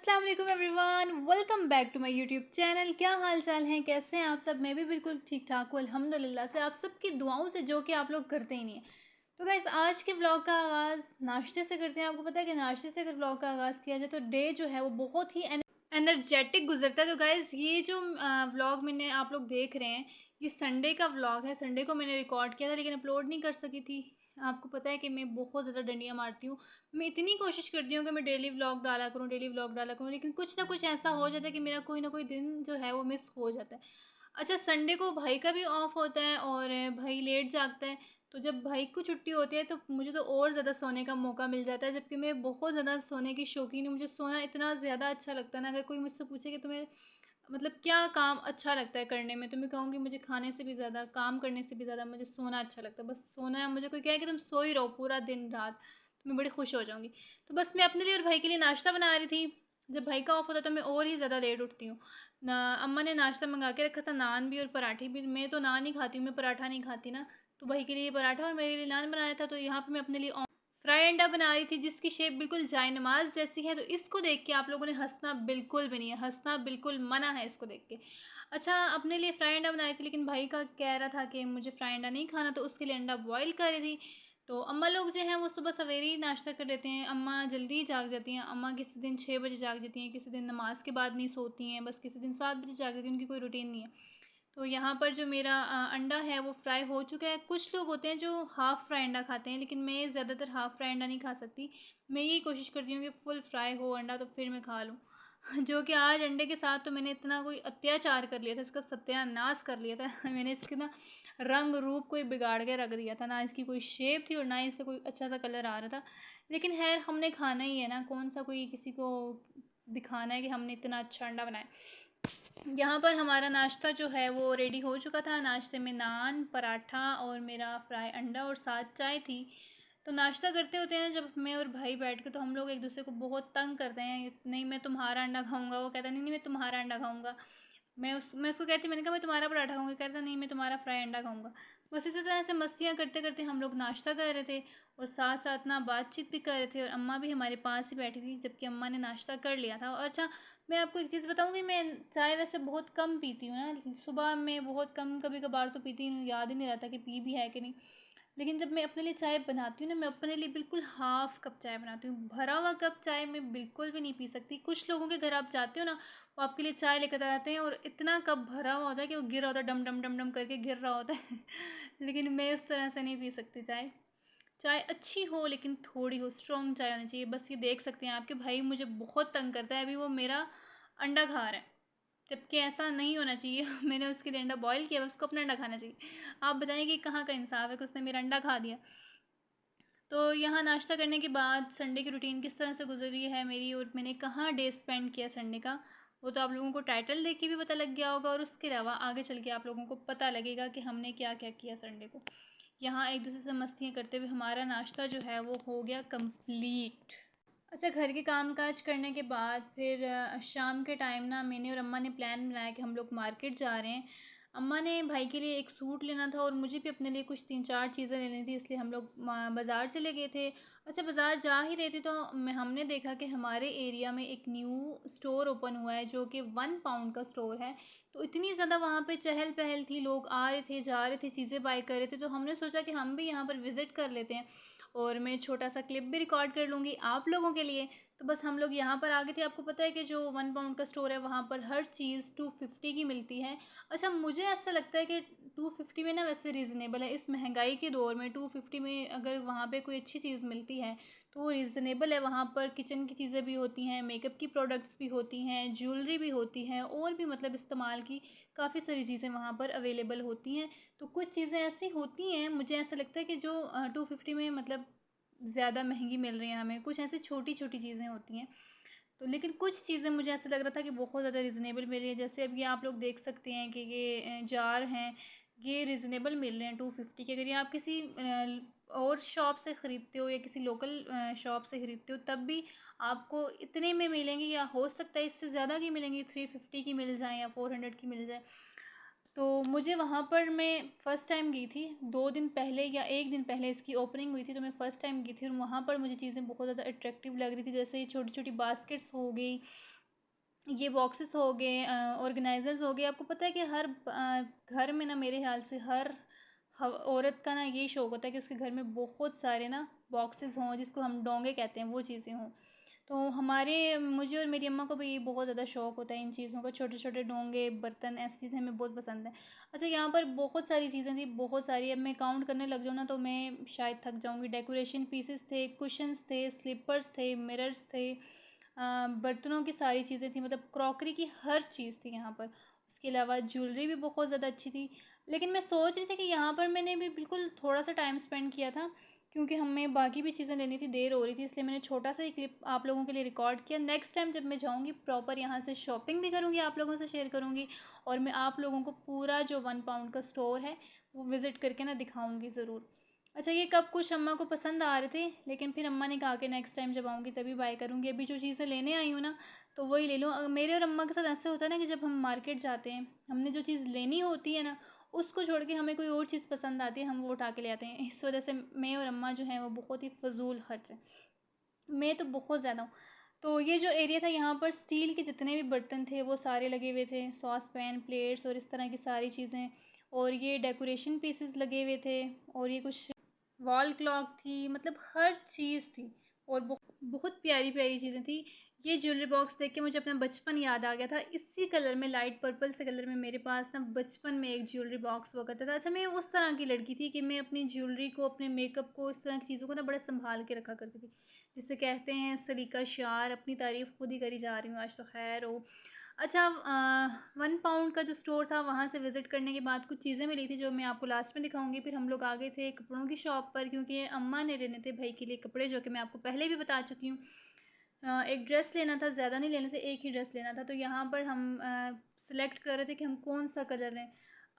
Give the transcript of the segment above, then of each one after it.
अस्सलाम वालेकुम everyone, welcome back to my YouTube channel. क्या हाल चाल हैं, कैसे हैं आप सब। मैं भी बिल्कुल ठीक ठाक हूँ अल्हम्दुलिल्लाह से, आप सबकी दुआओं से, जो कि आप लोग करते ही नहीं हैं। तो गाइस, आज के व्लॉग का आगाज़ नाश्ते से करते हैं। आपको पता है कि नाश्ते से अगर व्लॉग का आगाज़ किया जाए तो डे जो है वो बहुत ही एनर्जेटिक गुजरता है। तो गाइस, ये जो व्लॉग मैंने आप लोग देख रहे हैं, ये संडे का व्लॉग है। संडे को मैंने रिकॉर्ड किया था लेकिन अपलोड नहीं कर सकी थी। आपको पता है कि मैं बहुत ज़्यादा डंडियाँ मारती हूँ। मैं इतनी कोशिश करती हूँ कि मैं डेली व्लॉग डाला करूँ, डेली व्लॉग डाला करूँ, लेकिन कुछ ना कुछ ऐसा हो जाता है कि मेरा कोई ना कोई दिन जो है वो मिस हो जाता है। अच्छा, संडे को भाई का भी ऑफ होता है और भाई लेट जागता है। तो जब भाई को छुट्टी होती है तो मुझे तो और ज़्यादा सोने का मौका मिल जाता है, जबकि मैं बहुत ज़्यादा सोने की शौकीन हूँ। मुझे सोना इतना ज़्यादा अच्छा लगता है ना। अगर कोई मुझसे पूछे कि तुम्हें मतलब क्या काम अच्छा लगता है करने में, तो मैं कहूँगी मुझे खाने से भी ज़्यादा, काम करने से भी ज़्यादा मुझे सोना अच्छा लगता है। बस सोना है, मुझे कोई कहे कि तुम सो ही रहो पूरा दिन रात, तो मैं बड़ी खुश हो जाऊँगी। तो बस मैं अपने लिए और भाई के लिए नाश्ता बना रही थी। जब भाई का ऑफ होता है तो मैं और ही ज़्यादा लेट उठती हूँ ना। अम्मा ने नाश्ता मंगा के रखा था, नान भी और पराठे भी। मैं तो नान ही खाती हूँ, मैं पराठा नहीं खाती ना। तो भाई के लिए पराठा और मेरे लिए नान बनाया था। तो यहाँ पे मैं अपने लिए फ्राई अंडा बना रही थी, जिसकी शेप बिल्कुल जायनमाज़ जैसी है। तो इसको देख के आप लोगों ने हँसना बिल्कुल भी नहीं है, हँसना बिल्कुल मना है इसको देख के। अच्छा, अपने लिए फ्राई अंडा बनाई थी, लेकिन भाई का कह रहा था कि मुझे फ्राई अंडा नहीं खाना, तो उसके लिए अंडा बॉयल कर रही थी। तो अम्मा लोग जो हैं वो सुबह सवेरे ही नाश्ता कर लेते हैं। अम्मा जल्दी ही जाग जाती हैं। अम्मा किसी दिन 6 बजे जाग जाती हैं, किसी दिन नमाज़ के बाद नहीं सोती हैं, बस किसी दिन 7 बजे जाग जाती हैं, उनकी कोई रूटीन नहीं है। तो यहाँ पर जो मेरा अंडा है वो फ्राई हो चुका है। कुछ लोग होते हैं जो हाफ़ फ्राई अंडा खाते हैं, लेकिन मैं ज़्यादातर हाफ़ फ्राई अंडा नहीं खा सकती। मैं यही कोशिश करती हूँ कि फुल फ्राई हो अंडा, तो फिर मैं खा लूँ। जो कि आज अंडे के साथ तो मैंने इतना कोई अत्याचार कर लिया था, इसका सत्यानाश कर लिया था। मैंने इसके ना रंग रूप को ही बिगाड़ के रख दिया था। ना इसकी कोई शेप थी और ना ही इसका कोई अच्छा सा कलर आ रहा था। लेकिन खैर, हमने खाना ही है ना, कौन सा कोई किसी को दिखाना है कि हमने इतना अच्छा अंडा बनाया। यहाँ पर हमारा नाश्ता जो है वो रेडी हो चुका था। नाश्ते में नान, पराठा और मेरा फ्राई अंडा और साथ चाय थी। तो नाश्ता करते होते हैं जब मैं और भाई बैठ के, तो हम लोग एक दूसरे को बहुत तंग करते हैं। नहीं मैं तुम्हारा अंडा खाऊंगा, वो कहता नहीं नहीं मैं तुम्हारा अंडा खाऊंगा। मैं उसको कहती, मैंने कहा मैं तुम्हारा पराठा खाऊंगी, कहता नहीं मैं तुम्हारा फ्राई अंडा खाऊंगा। बस इसी तरह से मस्तियाँ करते करते हम लोग नाश्ता कर रहे थे और साथ साथ ना बातचीत भी कर रहे थे। और अम्मा भी हमारे पास ही बैठी थी, जबकि अम्मा ने नाश्ता कर लिया था। और अच्छा, मैं आपको एक चीज़ बताऊँगी, मैं चाय वैसे बहुत कम पीती हूँ ना। सुबह में बहुत कम, कभी कभार तो पीती हूँ, याद ही नहीं रहता कि पी भी है कि नहीं। लेकिन जब मैं अपने लिए चाय बनाती हूँ ना, मैं अपने लिए बिल्कुल हाफ़ कप चाय बनाती हूँ। भरा हुआ कप चाय मैं बिल्कुल भी नहीं पी सकती। कुछ लोगों के घर आप जाते हो ना, वो आपके लिए चाय लेकर आते हैं और इतना कप भरा हुआ होता है कि वो गिर रहा होता है, डम डम डम डम करके गिर रहा होता है। लेकिन मैं उस तरह से नहीं पी सकती चाय। चाय अच्छी हो लेकिन थोड़ी हो, स्ट्रॉन्ग चाय होनी चाहिए। बस ये देख सकते हैं आपके भाई मुझे बहुत तंग करता है। अभी वो मेरा अंडा खा रहा है, जबकि ऐसा नहीं होना चाहिए। मैंने उसके लिए अंडा बॉयल किया, उसको अपना अंडा खाना चाहिए। आप बताइए कि कहाँ का इंसाफ है कि उसने मेरा अंडा खा दिया। तो यहाँ नाश्ता करने के बाद संडे की रूटीन किस तरह से गुजरी है मेरी, और मैंने कहाँ डे स्पेंड किया संडे का, वो तो आप लोगों को टाइटल देख के भी पता लग गया होगा। और उसके अलावा आगे चल के आप लोगों को पता लगेगा कि हमने क्या क्या किया संडे को। यहाँ एक दूसरे से मस्तियाँ करते हुए हमारा नाश्ता जो है वो हो गया कंप्लीट। अच्छा, घर के काम-काज करने के बाद फिर शाम के टाइम ना मैंने और अम्मा ने प्लान बनाया कि हम लोग मार्केट जा रहे हैं। अम्मा ने भाई के लिए एक सूट लेना था और मुझे भी अपने लिए कुछ 3-4 चीज़ें लेनी थी, इसलिए हम लोग बाज़ार चले गए थे। अच्छा, बाज़ार जा ही रहे थे तो हमने देखा कि हमारे एरिया में एक न्यू स्टोर ओपन हुआ है, जो कि 1 पाउंड का स्टोर है। तो इतनी ज़्यादा वहाँ पे चहल-पहल थी, लोग आ रहे थे, जा रहे थे, चीज़ें बाय कर रहे थे। तो हमने सोचा कि हम भी यहाँ पर विज़िट कर लेते हैं और मैं छोटा-सा क्लिप भी रिकॉर्ड कर लूँगी आप लोगों के लिए। तो बस हम लोग यहाँ पर आ गए थे। आपको पता है कि जो 1 पाउंड का स्टोर है, वहाँ पर हर चीज़ 250 की मिलती है। अच्छा, मुझे ऐसा लगता है कि 250 में ना वैसे रीज़नेबल है। इस महँगाई के दौर में 250 में अगर वहाँ पे कोई अच्छी चीज़ मिलती है, तो वो रीज़नेबल है। वहाँ पर किचन की चीज़ें भी होती हैं, मेकअप की प्रोडक्ट्स भी होती हैं, ज्वेलरी भी होती है और भी मतलब इस्तेमाल की काफ़ी सारी चीज़ें वहाँ पर अवेलेबल होती हैं। तो कुछ चीज़ें ऐसी होती हैं, मुझे ऐसा लगता है कि जो 250 में मतलब ज़्यादा महंगी मिल रही हैं हमें। कुछ ऐसी छोटी-छोटी चीज़ें होती हैं। तो लेकिन कुछ चीज़ें मुझे ऐसा लग रहा था कि बहुत ज़्यादा रीज़नेबल मिल रही है। जैसे अब ये आप लोग देख सकते हैं कि ये जार हैं, ये रीज़नेबल मिल रहे हैं 250 के। अगर ये आप किसी और शॉप से ख़रीदते हो या किसी लोकल शॉप से ख़रीदते हो, तब भी आपको इतने में मिलेंगी, या हो सकता है इससे ज़्यादा की मिलेंगी, 350 की मिल जाएँ या 400 की मिल जाए। तो मुझे वहाँ पर मैं फ़र्स्ट टाइम गई थी, 2 दिन पहले या 1 दिन पहले इसकी ओपनिंग हुई थी, तो मैं फ़र्स्ट टाइम गई थी और वहाँ पर मुझे चीज़ें बहुत ज़्यादा अट्रैक्टिव लग रही थी। जैसे ये छोटी-छोटी बास्केट्स हो गई, ये बॉक्सेस हो गए, ऑर्गेनाइज़र्स हो गए। आपको पता है कि हर घर में ना मेरे ख़्याल से हर औरत का ना यही शौक़ होता है कि उसके घर में बहुत सारे ना बॉक्सेस हों, जिसको हम डोंगे कहते हैं, वो चीज़ें हों। तो हमारे मुझे और मेरी अम्मा को भी ये बहुत ज़्यादा शौक़ होता है इन चीज़ों का, छोटे-छोटे डोंगे, बर्तन, ऐसी चीज़ें हमें बहुत पसंद है। अच्छा, यहाँ पर बहुत सारी चीज़ें थी, बहुत सारी। अब मैं काउंट करने लग जाऊँ ना तो मैं शायद थक जाऊँगी। डेकोरेशन पीसेस थे, कुशन्स थे, स्लीपर्स थे, मिरर्स थे, बर्तनों की सारी चीज़ें थी, मतलब क्रॉकरी की हर चीज़ थी यहाँ पर। उसके अलावा ज्वेलरी भी बहुत ज़्यादा अच्छी थी। लेकिन मैं सोच रही थी कि यहाँ पर मैंने भी बिल्कुल थोड़ा-सा टाइम स्पेंड किया था, क्योंकि हमें बाकी भी चीज़ें लेनी थी, देर हो रही थी, इसलिए मैंने छोटा-सा ही क्लिप आप लोगों के लिए रिकॉर्ड किया। नेक्स्ट टाइम जब मैं जाऊँगी प्रॉपर यहाँ से शॉपिंग भी करूँगी, आप लोगों से शेयर करूँगी और मैं आप लोगों को पूरा जो 1 पाउंड का स्टोर है, वो विज़िट करके ना दिखाऊँगी ज़रूर। अच्छा, ये कप कुछ अम्मा को पसंद आ रहे थे, लेकिन फिर अम्मा ने कहा कि नेक्स्ट टाइम जब आऊँगी तभी बाय करूँगी। अभी जो चीज़ें लेने आई हूँ ना, तो वही ले लूँ। मेरे और अम्मा के साथ ऐसा होता है ना कि जब हम मार्केट जाते हैं, हमने जो चीज़ लेनी होती है ना, उसको छोड़ के हमें कोई और चीज़ पसंद आती है, हम वो उठा के ले आते हैं। इस वजह से मैं और अम्मा जो हैं वो बहुत ही फ़िज़ूल खर्च हैं। मैं तो बहुत ज़्यादा हूँ। तो ये जो एरिया था, यहाँ पर स्टील के जितने भी बर्तन थे वो सारे लगे हुए थे, सॉस पैन, प्लेट्स और इस तरह की सारी चीज़ें। और ये डेकोरेशन पीसेस लगे हुए थे और ये कुछ वॉल क्लॉक थी, मतलब हर चीज़ थी और बहुत प्यारी-प्यारी चीज़ें थी। ये ज्वेलरी बॉक्स देख के मुझे अपना बचपन याद आ गया था। इसी कलर में, लाइट पर्पल से कलर में, मेरे पास ना बचपन में एक ज्वेलरी बॉक्स हुआ करता था। अच्छा, मैं उस तरह की लड़की थी कि मैं अपनी ज्वेलरी को, अपने मेकअप को, इस तरह की चीज़ों को ना बड़ा सँभाल के रखा करती थी। जिसे कहते हैं सलीका शार, अपनी तारीफ़ खुद ही करी जा रही हूँ, आज तो खैर हो। अच्छा, 1 पाउंड का जो स्टोर था, वहाँ से विज़िट करने के बाद कुछ चीज़ें मिली थी जो मैं आपको लास्ट में दिखाऊँगी। फिर हम लोग आ गए थे कपड़ों की शॉप पर, क्योंकि अम्मा ने लेने थे भाई के लिए कपड़े, जो कि मैं आपको पहले भी बता चुकी हूँ। एक ड्रेस लेना था, ज़्यादा नहीं लेने थे, एक ही ड्रेस लेना था। तो यहाँ पर हम सेलेक्ट कर रहे थे कि हम कौन-सा कलर लें।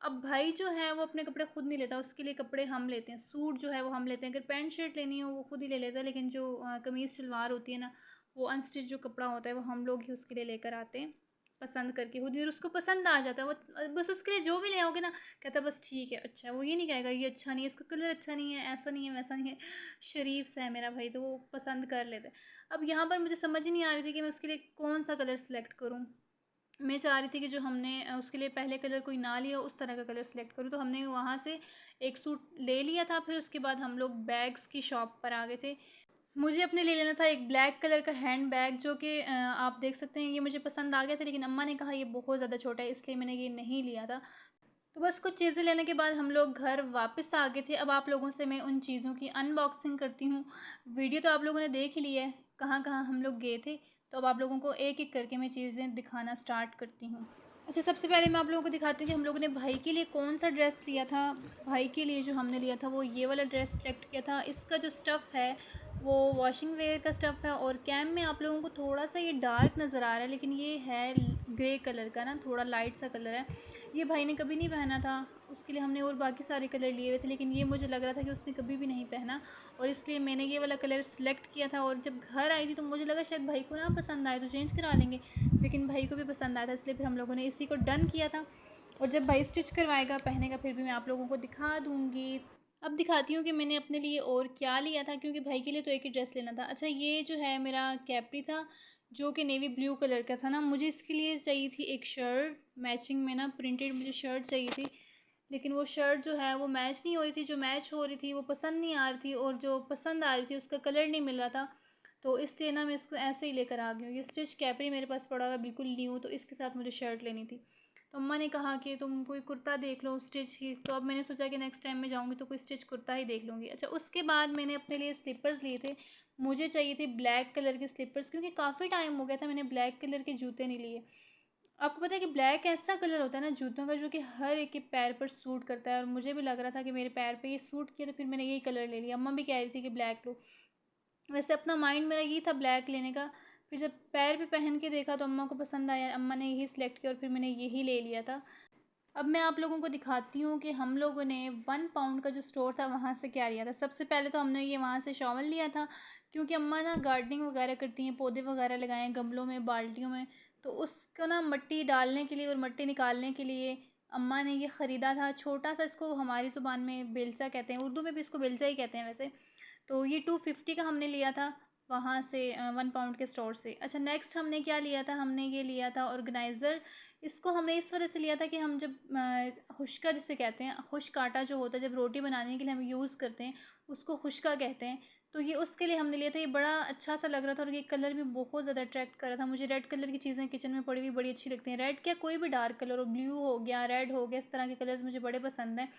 अब भाई जो है वो अपने कपड़े खुद नहीं लेता, उसके लिए कपड़े हम लेते हैं। सूट जो है वो हम लेते हैं, अगर पैंट शर्ट लेनी हो वो खुद ही ले लेता है, लेकिन जो कमीज़ शलवार होती है ना, वो अनस्टिच जो कपड़ा होता है वो हम लोग ही उसके लिए लेकर आते हैं, पसंद करके खुद ही, और उसको पसंद आ जाता है। वो बस उसके लिए जो भी ले आओगे ना, कहता है बस ठीक है, अच्छा है। वो ये नहीं कहेगा ये अच्छा नहीं है, इसका कलर अच्छा नहीं है, ऐसा नहीं है, वैसा नहीं है। शरीफ सा है मेरा भाई, तो वो पसंद कर लेता है। अब यहाँ पर मुझे समझ ही नहीं आ रही थी कि मैं उसके लिए कौन-सा कलर सेलेक्ट करूँ। मैं चाह रही थी कि जो हमने उसके लिए पहले कलर कोई ना लिया, उस तरह का कलर सेलेक्ट करूँ। तो हमने वहाँ से एक सूट ले लिया था, फिर उसके बाद हम लोग बैग्स की शॉप पर आ गए थे। मुझे अपने लिए लेना था एक ब्लैक कलर का हैंड बैग, जो कि आप देख सकते हैं, ये मुझे पसंद आ गया था, लेकिन अम्मा ने कहा ये बहुत ज़्यादा छोटा है, इसलिए मैंने ये नहीं लिया था। तो बस कुछ चीज़ें लेने के बाद हम लोग घर वापस आ गए थे। अब आप लोगों से मैं उन चीज़ों की अनबॉक्सिंग करती हूँ। वीडियो तो आप लोगों ने देख ही ली है, कहाँ-कहाँ हम लोग गए थे। तो अब आप लोगों को एक-एक करके मैं चीज़ें दिखाना स्टार्ट करती हूँ। अच्छा, सबसे पहले मैं आप लोगों को दिखाती हूँ कि हम लोगों ने भाई के लिए कौन-सा ड्रेस लिया था। भाई के लिए जो हमने लिया था वो ये वाला ड्रेस सेलेक्ट किया था। इसका जो स्टफ़ है वो वॉशिंग वेयर का स्टफ़ है, और कैम में आप लोगों को थोड़ा-सा ये डार्क नज़र आ रहा है, लेकिन ये है ग्रे कलर का ना, थोड़ा लाइट सा कलर है। ये भाई ने कभी नहीं पहना था, उसके लिए हमने और बाकी सारे कलर लिए हुए थे, लेकिन ये मुझे लग रहा था कि उसने कभी भी नहीं पहना, और इसलिए मैंने ये वाला कलर सेलेक्ट किया था। और जब घर आई थी तो मुझे लगा शायद भाई को ना पसंद आए तो चेंज करा लेंगे, लेकिन भाई को भी पसंद आया था, इसलिए फिर हम लोगों ने इसी को डन किया था। और जब भाई स्टिच करवाएगा, पहनेगा, फिर भी मैं आप लोगों को दिखा दूँगी। अब दिखाती हूँ कि मैंने अपने लिए और क्या लिया था, क्योंकि भाई के लिए तो एक ही ड्रेस लेना था। अच्छा, ये जो है मेरा कैप्री था, जो कि नेवी ब्लू कलर का था ना। मुझे इसके लिए चाहिए थी एक शर्ट मैचिंग में ना, प्रिंटेड मुझे शर्ट चाहिए थी, लेकिन वो शर्ट जो है वो मैच नहीं हो रही थी। जो मैच हो रही थी वो पसंद नहीं आ रही थी, और जो पसंद आ रही थी उसका कलर नहीं मिल रहा था। तो इसलिए ना मैं इसको ऐसे ही लेकर आ गई हूँ। ये स्टिच कैप्री मेरे पास पड़ा हुआ है, बिल्कुल न्यू, तो इसके साथ मुझे शर्ट लेनी थी। तो अम्मा ने कहा कि तुम कोई कुर्ता देख लो स्टिच ही, तो अब मैंने सोचा कि नेक्स्ट टाइम मैं जाऊँगी तो कोई स्टिच कुर्ता ही देख लूँगी। अच्छा, उसके बाद मैंने अपने लिए स्लीपर्स लिए थे। मुझे चाहिए थे ब्लैक कलर के स्लीपर्स, क्योंकि काफ़ी टाइम हो गया था मैंने ब्लैक कलर के जूते नहीं लिए। आपको पता है कि ब्लैक ऐसा कलर होता है ना जूतों का, जो कि हर एक के पैर पर सूट करता है, और मुझे भी लग रहा था कि मेरे पैर पे ये सूट किया, तो फिर मैंने यही कलर ले लिया। अम्मा भी कह रही थी कि ब्लैक लो। वैसे अपना माइंड मेरा ये था ब्लैक लेने का, फिर जब पैर पे पहन के देखा तो अम्मा को पसंद आया, अम्मा ने यही सिलेक्ट किया और फिर मैंने यही ले लिया था। अब मैं आप लोगों को दिखाती हूँ कि हम लोगों ने 1 पाउंड का जो स्टोर था वहाँ से क्या लिया था। सबसे पहले तो हमने ये वहाँ से शॉवल लिया था, क्योंकि अम्मा ना गार्डनिंग वगैरह करती हैं, पौधे वगैरह लगाए हैं गमलों में, बाल्टियों में, तो उसको ना मिट्टी डालने के लिए और मिट्टी निकालने के लिए अम्मा ने ये ख़रीदा था, छोटा-सा, इसको हमारी ज़ुबान में बेलचा कहते हैं, उर्दू में भी इसको बेलचा ही कहते हैं वैसे। तो ये 250 का हमने लिया था वहाँ से 1 पाउंड के स्टोर से। अच्छा, नेक्स्ट हमने क्या लिया था, हमने ये लिया था ऑर्गेनाइज़र। इसको हमने इस वजह से लिया था कि हम जब खुश्का जिसे कहते हैं, खुश्क आटा जो होता है जब रोटी बनाने के लिए हम यूज़ करते हैं, उसको खुश्का कहते हैं। तो ये उसके लिए हमने लिया था। ये बड़ा अच्छा-सा लग रहा था और ये कलर भी बहुत ज़्यादा अट्रैक्ट कर रहा था। मुझे रेड कलर की चीज़ें किचन में पड़ी हुई बड़ी अच्छी लगती हैं। रेड क्या, कोई भी डार्क कलर हो, ब्लू हो गया, रेड हो गया, इस तरह के कलर्स मुझे बड़े पसंद हैं।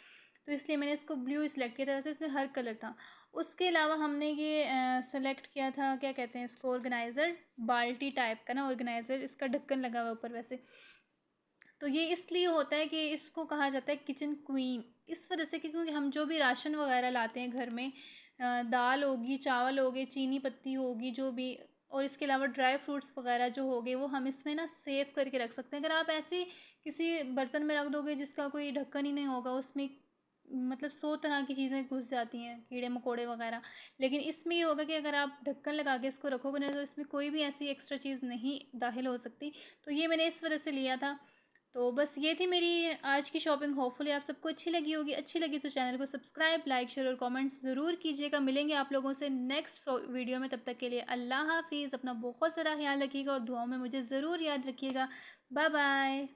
तो इसलिए मैंने इसको ब्लू सिलेक्ट किया था, वैसे इसमें हर कलर था। उसके अलावा हमने ये सेलेक्ट किया था, क्या कहते हैं इसको, ऑर्गेनाइज़र, बाल्टी टाइप का ना ऑर्गेनाइज़र, इसका ढक्कन लगा हुआ है ऊपर वैसे। तो ये इसलिए होता है कि इसको कहा जाता है किचन क्वीन, इस वजह से कि क्योंकि हम जो भी राशन वगैरह लाते हैं घर में, दाल होगी, चावल हो गए, चीनी पत्ती होगी, जो भी, और इसके अलावा ड्राई फ्रूट्स वगैरह जो हो गए, वो हम इसमें ना सेव करके रख सकते हैं। अगर आप ऐसे किसी बर्तन में रख दोगे जिसका कोई ढक्कन ही नहीं होगा, उसमें मतलब 100 तरह की चीज़ें घुस जाती हैं, कीड़े मकोड़े वगैरह। लेकिन इसमें ये होगा कि अगर आप ढक्कन लगा के इसको रखोगे ना, तो इसमें कोई भी ऐसी एक्स्ट्रा चीज़ नहीं दाखिल हो सकती। तो ये मैंने इस वजह से लिया था। तो बस ये थी मेरी आज की शॉपिंग। होपफुली आप सबको अच्छी लगी होगी। अच्छी लगी तो चैनल को सब्सक्राइब, लाइक, शेयर और कमेंट्स ज़रूर कीजिएगा। मिलेंगे आप लोगों से नेक्स्ट वीडियो में। तब तक के लिए अल्लाह हाफ़िज़। अपना बहुत सारा ख्याल रखिएगा और दुआओं में मुझे ज़रूर याद रखिएगा। Bye bye.